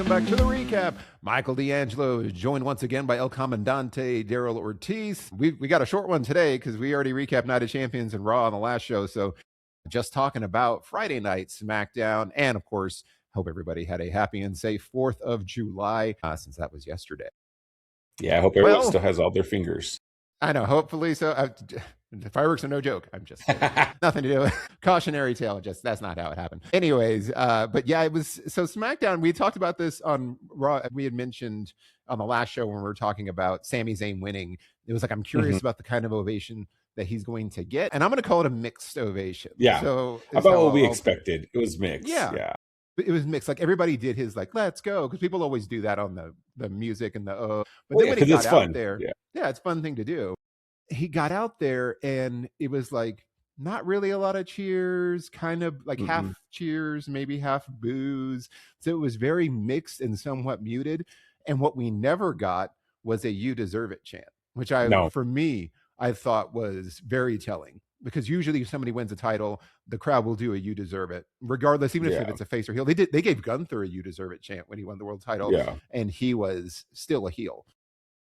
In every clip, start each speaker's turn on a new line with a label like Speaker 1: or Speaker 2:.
Speaker 1: welcome back to the recap. Michael D'Angelo is joined once again by El Comandante, Daryl Ortiz. We got a short one today because we already recapped Night of Champions and Raw on the last show. So just talking about Friday night SmackDown. And of course, hope everybody had a happy and safe 4th of July since that was yesterday.
Speaker 2: Yeah, I hope everyone still has all their fingers.
Speaker 1: I know, hopefully so. The fireworks are no joke. I'm just kidding. Nothing to do with cautionary tale. Just that's not how it happened. Anyways, but yeah, it was so SmackDown. We talked about this on Raw. We had mentioned on the last show when we were talking about Sami Zayn winning. It was like, I'm curious about the kind of ovation that he's going to get, and I'm going to call it a mixed ovation.
Speaker 2: Yeah.
Speaker 1: So
Speaker 2: about what we expected. It was mixed.
Speaker 1: Yeah. It was mixed. Like everybody did his like, let's go, because people always do that on the music and the but then when he got out there, yeah, it's a fun thing to do. He got out there and it was like not really a lot of cheers, kind of like half cheers, maybe half boos. So it was very mixed and somewhat muted. And what we never got was a "You Deserve It" chant, which for me, I thought was very telling. Because usually if somebody wins a title, the crowd will do a "You Deserve It," regardless, even if it's a face or heel. They gave Gunther a "You Deserve It" chant when he won the world title, and he was still a heel.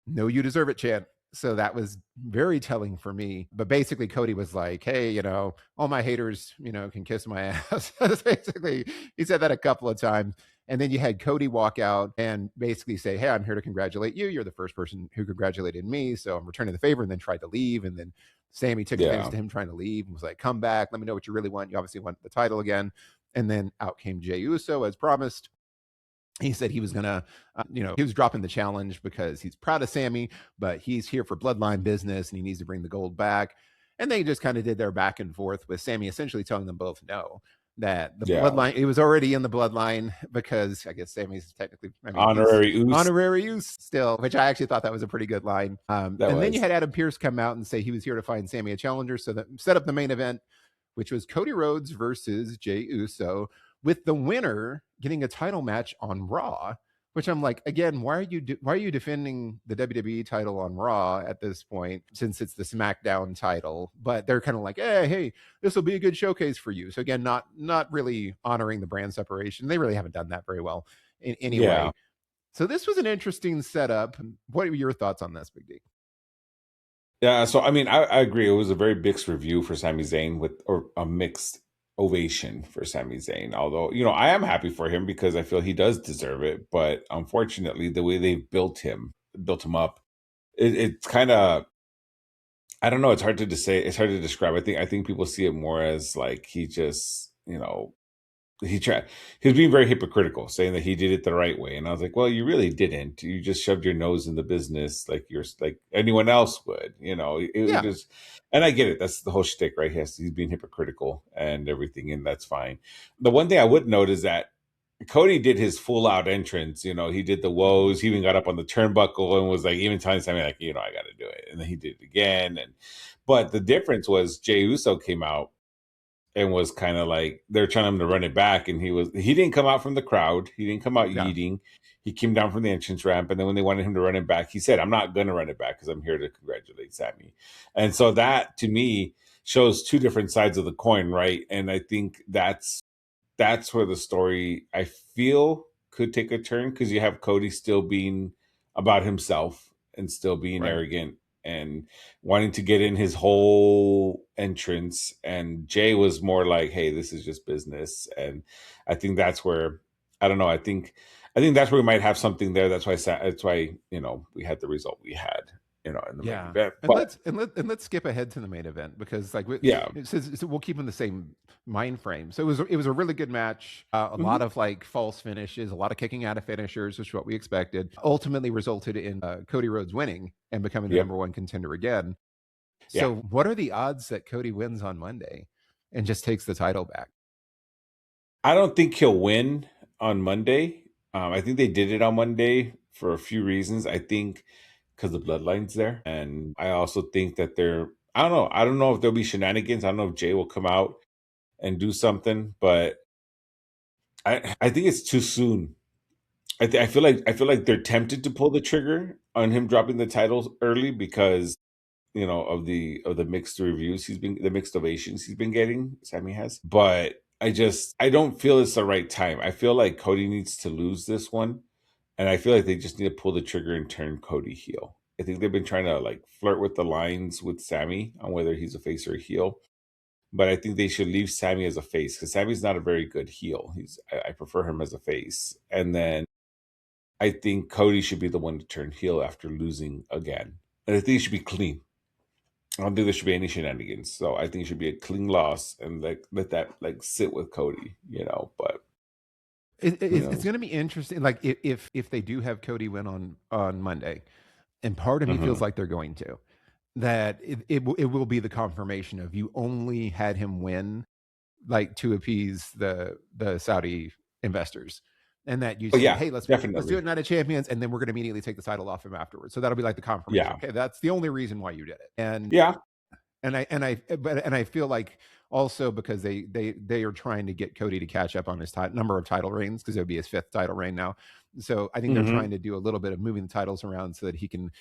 Speaker 1: No "You Deserve It" chant. So that was very telling for me. But basically, Cody was like, hey, all my haters, can kiss my ass. Basically, he said that a couple of times. And then you had Cody walk out and basically say, hey, I'm here to congratulate you. You're the first person who congratulated me. So I'm returning the favor, and then tried to leave. And then Sami took advantage to him trying to leave and was like, come back. Let me know what you really want. You obviously want the title again. And then out came Jey Uso as promised. He said he was gonna, he was dropping the challenge because he's proud of Sami, but he's here for bloodline business and he needs to bring the gold back. And they just kind of did their back and forth with Sami essentially telling them both no, that the bloodline, it was already in the bloodline because I guess Sami's technically honorary use still, which I actually thought that was a pretty good line. Then you had Adam Pearce come out and say he was here to find Sami a challenger. So that set up the main event, which was Cody Rhodes versus Jey Uso, with the winner getting a title match on Raw, which I'm like, again, why are you defending the WWE title on Raw at this point, since it's the SmackDown title? But they're kind of like, hey, this will be a good showcase for you. So again, not really honoring the brand separation. They really haven't done that very well in any way. So this was an interesting setup. What are your thoughts on this, Big D?
Speaker 2: Yeah, so I mean, I agree. It was a very mixed review for Sami Zayn or a mixed ovation for Sami Zayn. Although, I am happy for him because I feel he does deserve it. But unfortunately, the way they built him up, it's kind of, I don't know. It's hard to say. It's hard to describe. I think people see it more as like he just, he was being very hypocritical, saying that he did it the right way. And I was like, well, you really didn't. You just shoved your nose in the business like anyone else would, just, and I get it. That's the whole shtick, right? He's being hypocritical and everything, and that's fine. The one thing I would note is that Cody did his full out entrance. He did the woes. He even got up on the turnbuckle and was like, even telling Sami, like, I got to do it. And then he did it again. But the difference was Jey Uso came out and was kind of like, they're trying him to run it back. And he didn't come out from the crowd. He didn't come out yeeting. He came down from the entrance ramp. And then when they wanted him to run it back, he said, I'm not going to run it back because I'm here to congratulate Sami. And so that, to me, shows two different sides of the coin, right? And I think that's where the story, I feel, could take a turn, because you have Cody still being about himself and still being arrogant and wanting to get in his whole entrance, and Jey was more like, hey, this is just business. And I think that's where, I don't know, I think that's where we might have something there. That's why we had the result we had in the main event.
Speaker 1: And let's skip ahead to the main event, because it says we'll keep in the same mind frame. So it was a really good match. A lot of false finishes, a lot of kicking out of finishers, which is what we expected. Ultimately resulted in Cody Rhodes winning and becoming the number one contender again. So what are the odds that Cody wins on Monday and just takes the title back?
Speaker 2: I don't think he'll win on Monday. I think they did it on Monday for a few reasons. I think because the bloodline's there. And I also think that I don't know if there'll be shenanigans. I don't know if Jey will come out and do something, but I think it's too soon. I feel like they're tempted to pull the trigger on him dropping the titles early because, of the mixed reviews the mixed ovations he's been getting, Sami has. But I don't feel it's the right time. I feel like Cody needs to lose this one, and I feel like they just need to pull the trigger and turn Cody heel. I think they've been trying to like flirt with the lines with Sammy on whether he's a face or a heel, but I think they should leave Sammy as a face because Sammy's not a very good heel. I prefer him as a face, and then I think Cody should be the one to turn heel after losing again, and I think it should be clean. I don't think there should be any shenanigans. So I think it should be a clean loss and like let that like sit with Cody, But
Speaker 1: it's going to be interesting. Like if they do have Cody win on Monday, and part of me feels like they're going to, that it will be the confirmation of you only had him win like to appease the Saudi investors. And that you say, hey, let's do it Night of Champions, and then we're going to immediately take the title off him afterwards. So that'll be like the confirmation. Okay, that's the only reason why you did it. And I feel like also because they are trying to get Cody to catch up on his number of title reigns, because it would be his 5th title reign now. So I think they're trying to do a little bit of moving the titles around so that he can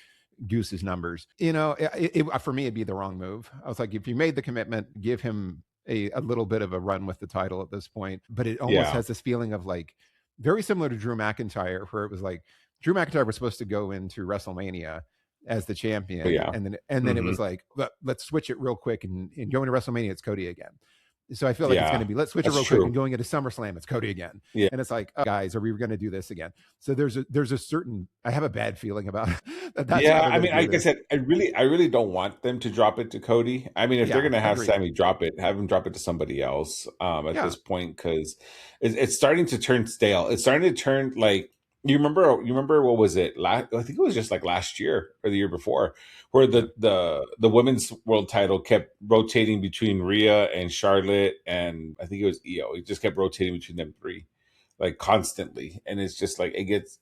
Speaker 1: goose his numbers. For me, it'd be the wrong move. I was like, if you made the commitment, give him a little bit of a run with the title at this point. But it almost has this feeling of like, very similar to Drew McIntyre, where it was like Drew McIntyre was supposed to go into WrestleMania as the champion, and then it was like, let's switch it real quick and go into WrestleMania, it's Cody again. So I feel like it's going to be, let's switch it real quick and going into SummerSlam, it's Cody again. And it's like, guys, are we going to do this again? So there's a certain, I have a bad feeling about
Speaker 2: that. I mean, like I said, I really don't want them to drop it to Cody. I mean, if they're going to have Sammy drop it, have him drop it to somebody else at this point, because it's starting to turn stale. It's starting to turn like, you remember what was it? I think it was just like last year or the year before, where the women's world title kept rotating between Rhea and Charlotte, and I think it was Io. It just kept rotating between them three, like constantly, and it's just like it gets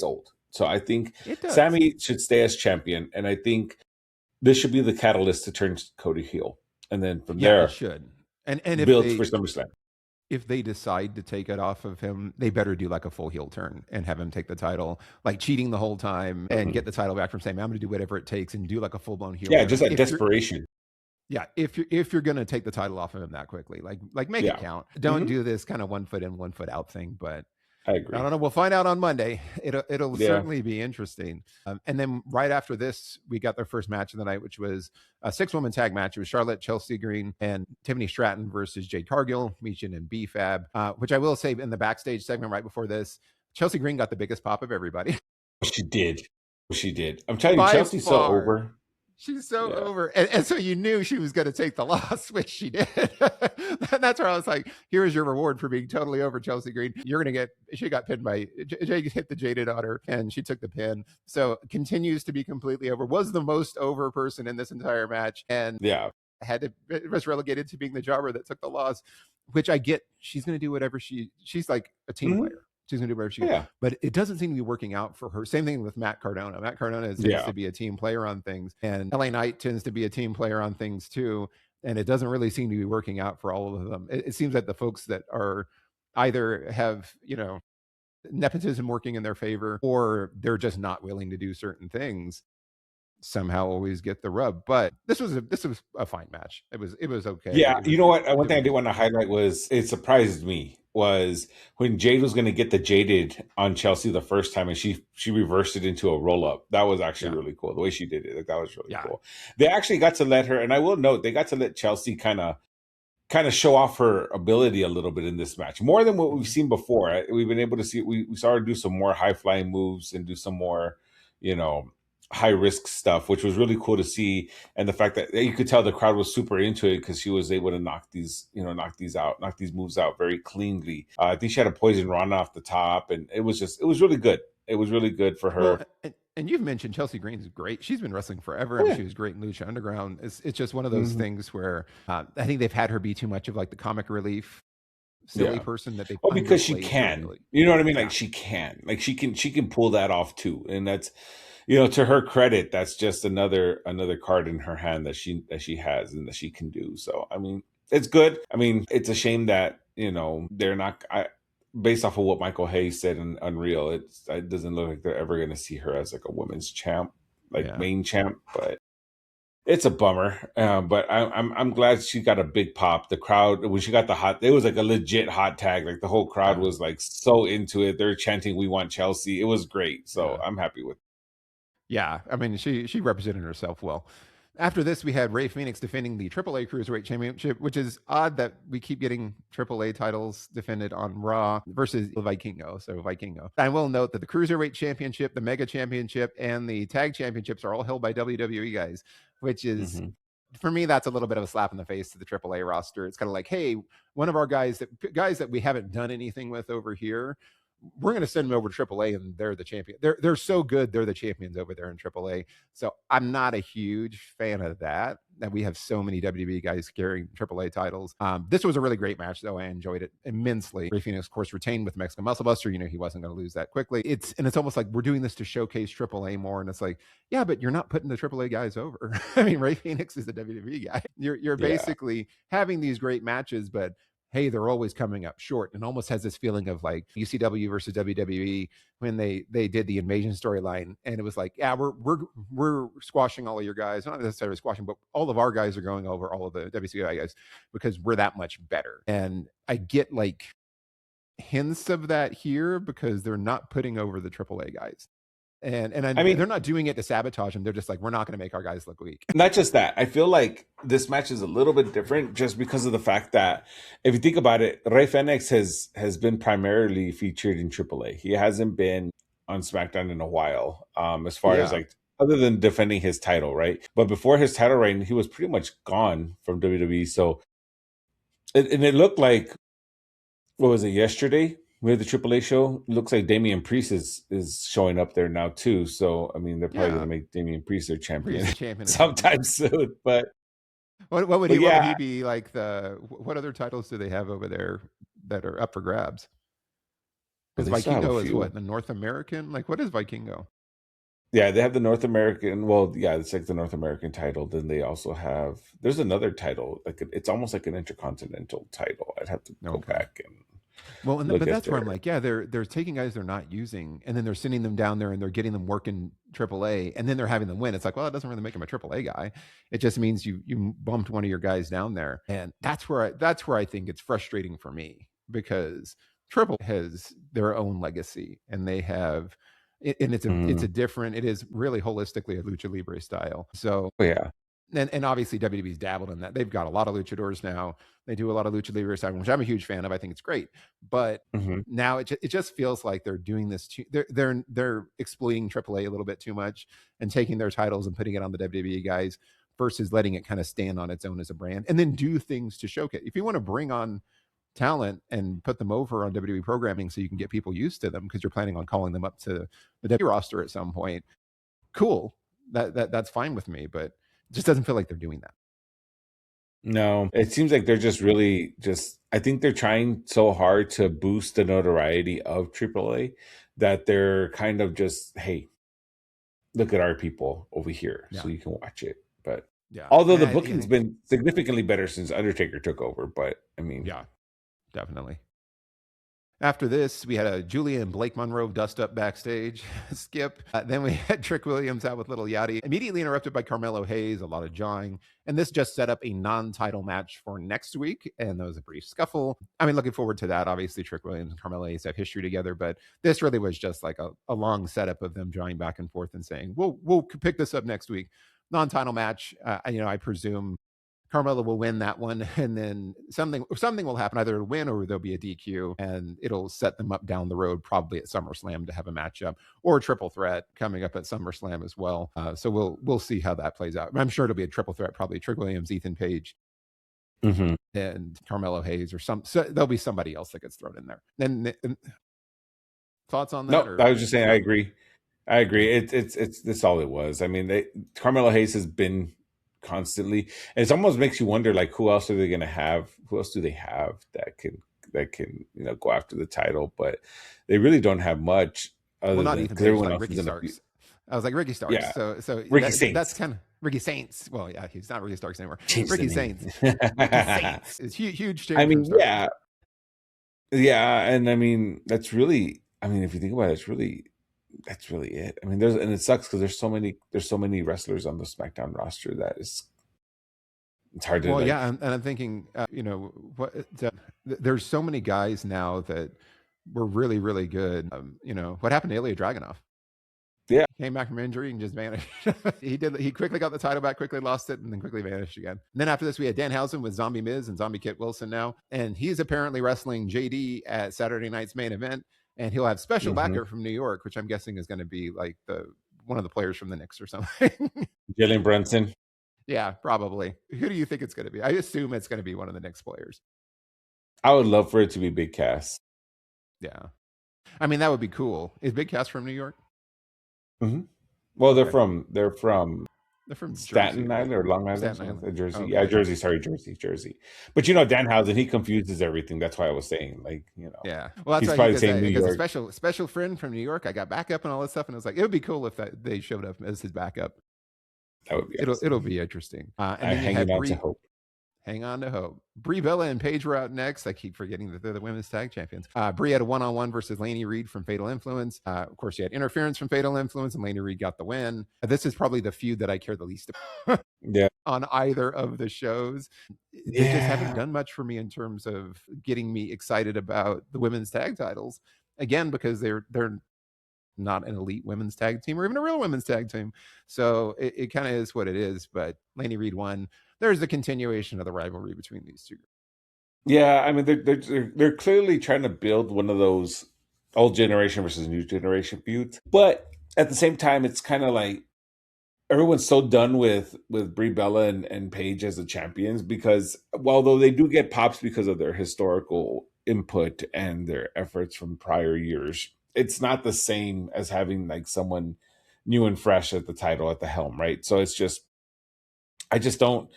Speaker 2: old. So I think Sammy should stay as champion, and I think this should be the catalyst to turn Cody heel, and then from there
Speaker 1: it should and
Speaker 2: build for SummerSlam.
Speaker 1: If they decide to take it off of him, they better do like a full heel turn and have him take the title, like cheating the whole time, and get the title back from saying, I'm going to do whatever it takes, and do like a full blown heel.
Speaker 2: Yeah, just like desperation.
Speaker 1: Yeah, if you're going to take the title off of him that quickly, like make it count. Don't do this kind of 1 foot in, 1 foot out thing. But
Speaker 2: I agree.
Speaker 1: I don't know. We'll find out on Monday. It'll certainly be interesting. And then right after this, we got their first match of the night, which was a 6-woman tag match. It was Charlotte, Chelsea Green, and Tiffany Stratton versus Jade Cargill, Michin and B-Fab, which I will say in the backstage segment right before this, Chelsea Green got the biggest pop of everybody.
Speaker 2: She did. I'm telling you, Chelsea's so over.
Speaker 1: She's so over. And so you knew she was going to take the loss, which she did. And that's where I was like, here's your reward for being totally over, Chelsea Green. She got pinned by, Jade hit the Jaded on her, and she took the pin. So continues to be completely over. Was the most over person in this entire match. And was relegated to being the jobber that took the loss, which I get. She's going to do whatever she's like a team player. She's going to do whatever she can. But it doesn't seem to be working out for her. Same thing with Matt Cardona. Matt Cardona tends to be a team player on things. And LA Knight tends to be a team player on things too. And it doesn't really seem to be working out for all of them. It seems like the folks that are either have, nepotism working in their favor, or they're just not willing to do certain things, somehow always get the rub. But this was a fine match. It was okay.
Speaker 2: Yeah, you know what? One thing I did want to highlight was, it surprised me, was when Jade was going to get the Jaded on Chelsea the first time, and she reversed it into a roll up. That was actually really cool. The way she did it, like, that was really cool. They actually got to let her, and I will note, they got to let Chelsea kind of show off her ability a little bit in this match, more than what we've seen before. We've been able to see, we saw her do some more high flying moves and do some more, high risk stuff, which was really cool to see. And the fact that you could tell the crowd was super into it, because she was able to knock these moves out very cleanly. I think she had a poison run off the top, and it was really good. It was really good for her.
Speaker 1: Well, and you've mentioned Chelsea Green's great. She's been wrestling forever, and she was great in Lucha Underground. It's just one of those things where I think they've had her be too much of like the comic relief silly person that they
Speaker 2: because she can, you know what I mean? Like she can pull that off too. And that's, to her credit, that's just another card in her hand that she has and that she can do. So, I mean, it's good. I mean, it's a shame that, they're not, based off of what Michael Hayes said in Unreal, it doesn't look like they're ever going to see her as like a women's champ, like main champ, but It's a bummer, but I'm glad she got a big pop. The crowd, when she got the hot, it was like a legit hot tag. Like the whole crowd was like so into it. They're chanting, "We want Chelsea." It was great. So I'm happy with it.
Speaker 1: Yeah, I mean, she represented herself well. After this, we had Rey Fenix defending the AAA Cruiserweight Championship, which is odd that we keep getting AAA titles defended on Raw versus Vikingo. So Vikingo. I will note that the Cruiserweight Championship, the Mega Championship, and the Tag Championships are all held by WWE guys, which is for me, that's a little bit of a slap in the face to the AAA roster. It's kind of like, hey, one of our guys that we haven't done anything with over here, we're going to send them over to AAA, and they're the champion. They're so good. They're the champions over there in AAA. So I'm not a huge fan of that we have so many WWE guys carrying AAA titles. This was a really great match, though. I enjoyed it immensely. Rey Fenix, of course, retained with Mexican Muscle Buster. He wasn't going to lose that quickly. It's almost like we're doing this to showcase AAA more, and it's like, yeah, but you're not putting the AAA guys over. I mean, Rey Fenix is a WWE guy. You're basically having these great matches, but hey, they're always coming up short, and almost has this feeling of like UCW versus WWE when they did the invasion storyline, and it was like, yeah, we're squashing all of your guys, not necessarily squashing, but all of our guys are going over all of the WCW guys because we're that much better. And I get like hints of that here because they're not putting over the AAA guys. And I mean, they're not doing it to sabotage them. They're just like, we're not going to make our guys look weak.
Speaker 2: Not just that. I feel like this match is a little bit different just because of the fact that if you think about it, Rey Fenix has been primarily featured in AAA. He hasn't been on SmackDown in a while, as far as like other than defending his title, right? But before his title reign, he was pretty much gone from WWE. So, and it looked like, what was it, yesterday? We had the AAA show. It looks like Damian Priest is showing up there now too. So I mean, they're probably going to make Damian Priest their champion sometime soon. But
Speaker 1: what would he be like? What other titles do they have over there that are up for grabs? Because Vikingo is what, the North American? Like, what is Vikingo?
Speaker 2: Yeah, they have the North American. Well, yeah, it's like the North American title. Then they also have. There's another title. Like it's almost like an intercontinental title. I'd have to go back and.
Speaker 1: Well, but that's where I'm like, yeah, they're taking guys they're not using, and then they're sending them down there, and they're getting them working AAA, and then they're having them win. It's like, well, it doesn't really make them a AAA guy. It just means you bumped one of your guys down there, and that's where I think it's frustrating for me because Triple has their own legacy, and they have, and it's a different. It is really holistically a lucha libre style. So
Speaker 2: yeah.
Speaker 1: And obviously WWE's dabbled in that. They've got a lot of luchadors now. They do a lot of lucha libre style, which I'm a huge fan of. I think it's great. But now it just feels like they're doing this. They're exploiting AAA a little bit too much and taking their titles and putting it on the WWE guys versus letting it kind of stand on its own as a brand and then do things to showcase. If you want to bring on talent and put them over on WWE programming so you can get people used to them because you're planning on calling them up to the WWE roster at some point, cool. That's fine with me, but it just doesn't feel like they're doing that.
Speaker 2: No, it seems like they're just really I think they're trying so hard to boost the notoriety of AAA that they're kind of just, hey, look at our people over here so you can watch it. But although the booking's been significantly better since Undertaker took over, but I mean.
Speaker 1: Yeah, definitely. After this, we had a Julia and Blake Monroe dust up backstage. Skip. Then we had Trick Williams out with Little Yachty. Immediately interrupted by Carmelo Hayes, a lot of jawing. And this just set up a non-title match for next week. And there was a brief scuffle. I mean, looking forward to that. Obviously, Trick Williams and Carmelo Hayes have history together. But this really was just like a long setup of them jawing back and forth and saying, we'll pick this up next week. Non-title match. I presume Carmelo will win that one, and then something will happen. Either it'll win or there'll be a DQ, and it'll set them up down the road, probably at SummerSlam to have a matchup or a triple threat coming up at SummerSlam as well. So we'll see how that plays out. I'm sure it'll be a triple threat, probably Trick Williams, Ethan Page, and Carmelo Hayes, or so there'll be somebody else that gets thrown in there. And thoughts on that?
Speaker 2: No, I was just saying I agree. It's that's all it was. I mean, Carmelo Hayes has been constantly, and it almost makes you wonder, like, who else are they going to have? Who else do they have that can go after the title? But they really don't have much. Other
Speaker 1: not
Speaker 2: than
Speaker 1: even everyone else. Ricky Starks. I was like Ricky Starks. Yeah. So
Speaker 2: Ricky Saints.
Speaker 1: That's kind of Ricky Saints. Well, yeah, he's not Ricky Starks anymore. Ricky Saints. Ricky Saints is huge.
Speaker 2: I mean, yeah, and I mean that's really. I mean, if you think about it, it's really that's really it. I mean, it sucks because there's so many wrestlers on the SmackDown roster that it's hard to
Speaker 1: Well,
Speaker 2: like.
Speaker 1: yeah, and I'm thinking, there's so many guys now that were really, really good. What happened to Ilya Dragunov?
Speaker 2: Yeah.
Speaker 1: He came back from injury and just vanished. He quickly got the title back, quickly lost it, and then quickly vanished again. And then after this, we had Danhausen with Zombie Miz and Zombie Kit Wilson now, and he's apparently wrestling JD at Saturday night's main event, and he'll have special backup from New York, which I'm guessing is going to be like one of the players from the Knicks or something.
Speaker 2: Jalen Brunson.
Speaker 1: Yeah, probably. Who do you think it's going to be? I assume it's going to be one of the Knicks players.
Speaker 2: I would love for it to be Big Cass.
Speaker 1: Yeah. I mean, that would be cool. Is Big Cass from New York?
Speaker 2: Mm-hmm. Well, they're from Staten
Speaker 1: Jersey,
Speaker 2: Island or Long Island,
Speaker 1: Staten Island.
Speaker 2: Jersey. Okay. Yeah, Jersey. Sorry, Jersey. But Danhausen, he confuses everything. That's why I was saying,
Speaker 1: Yeah. Well, that's
Speaker 2: he's
Speaker 1: why
Speaker 2: probably saying New York.
Speaker 1: A special friend from New York. I got backup and all this stuff, and it was like it would be cool if they showed up as his backup.
Speaker 2: That would be.
Speaker 1: It'll be interesting.
Speaker 2: And then hanging on to hope.
Speaker 1: Hang on to hope. Brie Bella and Paige were out next. I keep forgetting that they're the women's tag champions. Brie had a one-on-one versus Lainey Reed from Fatal Influence. Of course, you had interference from Fatal Influence, and Lainey Reed got the win. This is probably the feud that I care the least about.
Speaker 2: Yeah.
Speaker 1: On either of the shows. They just haven't done much for me in terms of getting me excited about the women's tag titles. Again, because they're not an elite women's tag team or even a real women's tag team. So it kind of is what it is. But Lainey Reed won. There's the continuation of the rivalry between these two.
Speaker 2: Yeah, I mean they're clearly trying to build one of those old generation versus new generation feuds, but at the same time, it's kind of like everyone's so done with Brie Bella and Paige as the champions because although they do get pops because of their historical input and their efforts from prior years, it's not the same as having like someone new and fresh at the title at the helm, right? So it's just I don't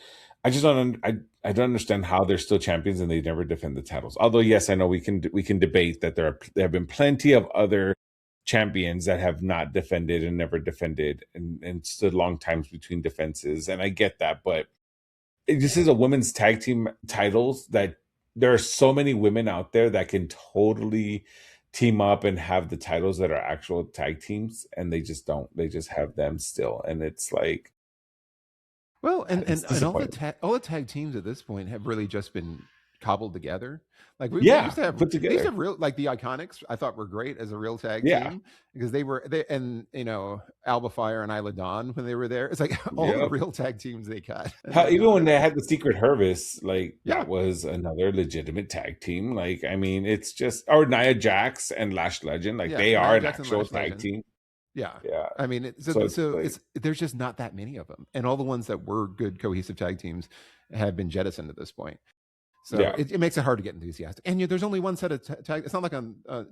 Speaker 2: understand how they're still champions and they never defend the titles. Although, yes, I know we can debate that there have been plenty of other champions that have not defended and never defended and stood long times between defenses. And I get that, but this is a women's tag team titles that there are so many women out there that can totally team up and have the titles that are actual tag teams, and they just don't. They just have them still, and it's like,
Speaker 1: well, and all the tag teams at this point have really just been cobbled together. Like we used to have
Speaker 2: put together.
Speaker 1: They used to have real, like the Iconics. I thought were great as a real tag team because and Alba Fire and Isla Dawn when they were there. It's like all the real tag teams they got.
Speaker 2: Even when they had the Secret Harvest, that was another legitimate tag team. Like I mean, it's just or Nia Jax and Lash Legend. Like they are an actual tag team.
Speaker 1: Yeah. I mean, there's just not that many of them, and all the ones that were good cohesive tag teams have been jettisoned at this point. So it makes it hard to get enthusiastic. And there's only one set of tag. It's not like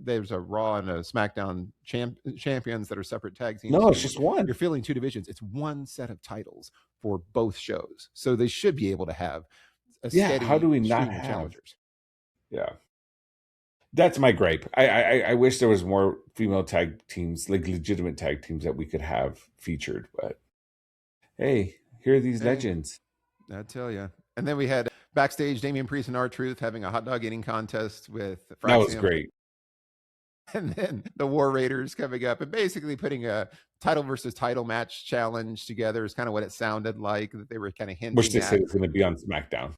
Speaker 1: there's a Raw and a SmackDown champions that are separate tag teams.
Speaker 2: No, it's just one.
Speaker 1: You're filling two divisions. It's one set of titles for both shows, so they should be able to have a steady.
Speaker 2: How do we not have
Speaker 1: challengers?
Speaker 2: Yeah. That's my gripe. I wish there was more female tag teams, like legitimate tag teams that we could have featured. But hey, here are these legends.
Speaker 1: I tell you. And then we had backstage Damian Priest and R-Truth having a hot dog eating contest with Fraxium.
Speaker 2: That was great.
Speaker 1: And then the War Raiders coming up and basically putting a title versus title match challenge together is kind of what it sounded like, that they were kind of hinting
Speaker 2: which they said it's going to be on SmackDown.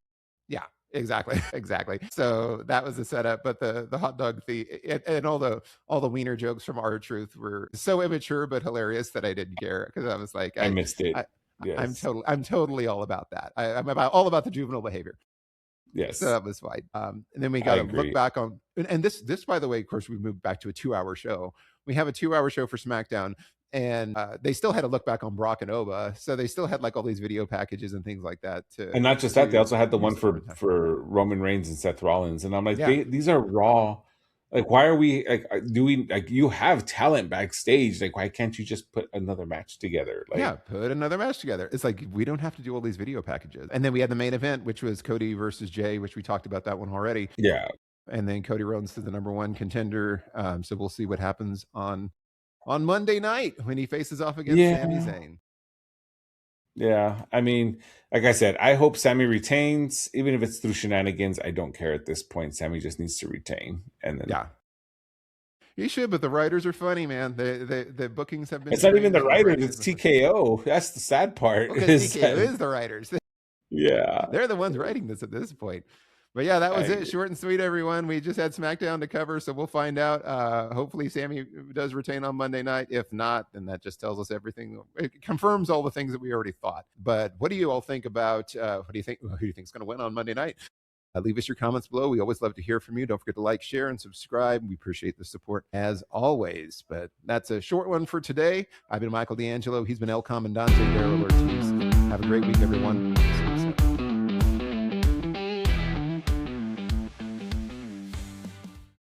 Speaker 1: Yeah. Exactly. So that was the setup, but the hot dog and all the wiener jokes from R-Truth were so immature but hilarious that I didn't care because I was like,
Speaker 2: I missed it.
Speaker 1: Yes. I'm totally all about that. I'm all about the juvenile behavior.
Speaker 2: Yes.
Speaker 1: So that was fine. And then we got to look back on, and this, by the way, of course, we moved back to a 2-hour show. We have a 2-hour show for SmackDown. And they still had to look back on Brock and Oba, so they still had like all these video packages and things like that.
Speaker 2: And not just that, they also had the one for Roman Reigns and Seth Rollins. And I'm like, these are Raw. Like, why are we like? Do we like? You have talent backstage. Like, why can't you just put another match together? Like,
Speaker 1: put another match together. It's like we don't have to do all these video packages. And then we had the main event, which was Cody versus Jay, which we talked about that one already.
Speaker 2: Yeah.
Speaker 1: And then Cody Rhodes to the #1 contender. So we'll see what happens on Monday night when he faces off against Sami Zayn.
Speaker 2: Yeah, I mean, like I said, I hope Sami retains, even if it's through shenanigans. I don't care at this point. Sami just needs to retain, and then
Speaker 1: He should, but the writers are funny, man. The bookings have been.
Speaker 2: It's not even the writers; it's TKO. That's the sad part.
Speaker 1: Okay, TKO is the writers.
Speaker 2: Yeah,
Speaker 1: they're the ones writing this at this point. But yeah, that was it. Short and sweet, everyone. We just had SmackDown to cover, so we'll find out. Hopefully, Sami does retain on Monday night. If not, then that just tells us everything. It confirms all the things that we already thought. But what do you all think about? What do you think? Who do you think is going to win on Monday night? Leave us your comments below. We always love to hear from you. Don't forget to like, share, and subscribe. We appreciate the support as always. But that's a short one for today. I've been Michael D'Angelo. He's been El Comandante, Daryl Ortiz. Have a great week, everyone.